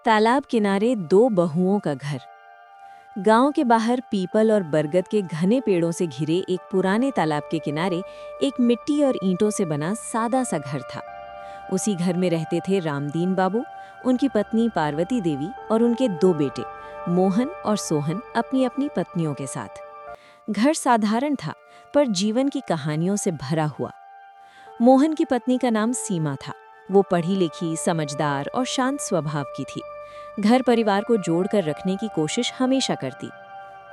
तालाब किनारे दो बहुओं का घर। गांव के बाहर पीपल और बरगद के घने पेड़ों से घिरे एक पुराने तालाब के किनारे एक मिट्टी और ईंटों से बना सादा सा घर था। उसी घर में रहते थे रामदीन बाबू, उनकी पत्नी पार्वती देवी और उनके दो बेटे मोहन और सोहन अपनी अपनी पत्नियों के साथ। घर साधारण था पर जीवन की कहानियों से भरा हुआ। मोहन की पत्नी का नाम सीमा था। वो पढ़ी लिखी, समझदार और शांत स्वभाव की थी। घर परिवार को जोड़कर रखने की कोशिश हमेशा करती।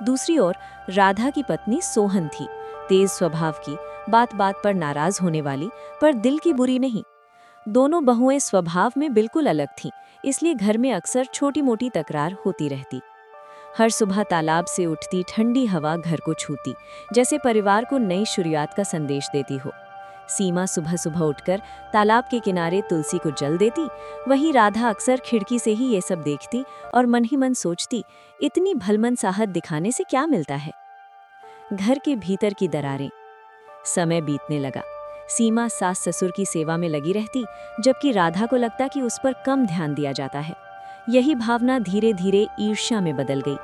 दूसरी ओर राधा की पत्नी सोहन थी, तेज स्वभाव की, बात बात पर नाराज होने वाली, पर दिल की बुरी नहीं। दोनों बहुएं स्वभाव में बिल्कुल अलग थीं, इसलिए घर में अक्सर छोटी मोटी तकरार होती रहती। हर सुबह तालाब से उठती ठंडी हवा घर को छूती, जैसे परिवार को नई शुरुआत का संदेश देती हो। सीमा सुबह सुबह उठकर तालाब के किनारे तुलसी को जल देती, वहीं राधा अक्सर खिड़की से ही ये सब देखती और मन ही मन सोचती, इतनी भलमनसाहट दिखाने से क्या मिलता है। घर के भीतर की दरारें। समय बीतने लगा। सीमा सास ससुर की सेवा में लगी रहती, जबकि राधा को लगता कि उस पर कम ध्यान दिया जाता है। यही भावना धीरे धीरे ईर्ष्या में बदल गई।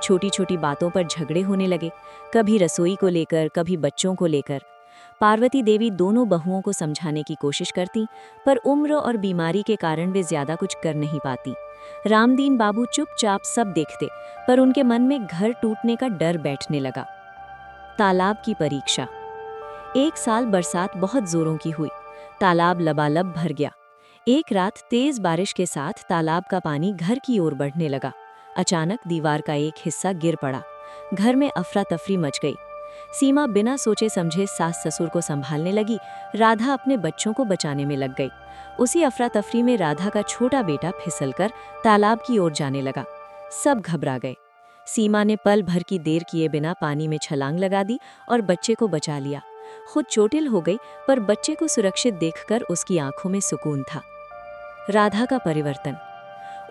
छोटी छोटी बातों पर झगड़े होने लगे, कभी रसोई को लेकर, कभी बच्चों को लेकर। पार्वती देवी दोनों बहुओं को समझाने की कोशिश करती, पर उम्र और बीमारी के कारण वे ज्यादा कुछ कर नहीं पाती। रामदीन बाबू चुपचाप सब देखते, पर उनके मन में घर टूटने का डर बैठने लगा। तालाब की परीक्षा। एक साल बरसात बहुत जोरों की हुई। तालाब लबालब भर गया। एक रात तेज बारिश के साथ तालाब का पानी घर की ओर बढ़ने लगा। अचानक दीवार का एक हिस्सा गिर पड़ा। घर में अफरा तफरी मच गई। सीमा बिना सोचे समझे सास ससुर को संभालने लगी, राधा अपने बच्चों को बचाने में लग गई। उसी अफरा तफरी में राधा का छोटा बेटा फिसलकर तालाब की ओर जाने लगा। सब घबरा गए। सीमा ने पल भर की देर किए बिना पानी में छलांग लगा दी और बच्चे को बचा लिया। खुद चोटिल हो गई, पर बच्चे को सुरक्षित देखकर उसकी आंखों में सुकून था। राधा का परिवर्तन।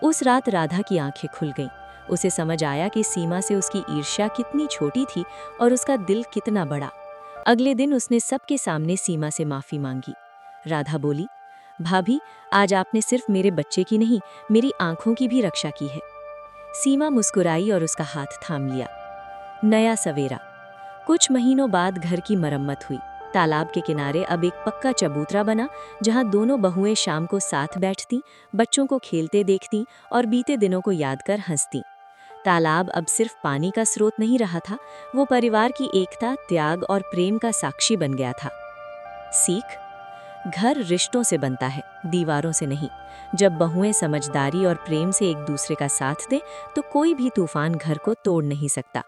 उस रात राधा की आंखें खुल गईं। उसे समझ आया कि सीमा से उसकी ईर्ष्या कितनी छोटी थी और उसका दिल कितना बड़ा। अगले दिन उसने सबके सामने सीमा से माफी मांगी। राधा बोली, भाभी, आज आपने सिर्फ मेरे बच्चे की नहीं, मेरी आंखों की भी रक्षा की है। सीमा मुस्कुराई और उसका हाथ थाम लिया। नया सवेरा। कुछ महीनों बाद घर की मरम्मत हुई। तालाब के किनारे अब एक पक्का चबूतरा बना, जहां दोनों बहुएं शाम को साथ बैठती, बच्चों को खेलते देखती और बीते दिनों को याद कर हंसती। तालाब अब सिर्फ पानी का स्रोत नहीं रहा था, वो परिवार की एकता, त्याग और प्रेम का साक्षी बन गया था। सीख। घर रिश्तों से बनता है, दीवारों से नहीं। जब बहुएं समझदारी और प्रेम से एक दूसरे का साथ दें, तो कोई भी तूफान घर को तोड़ नहीं सकता।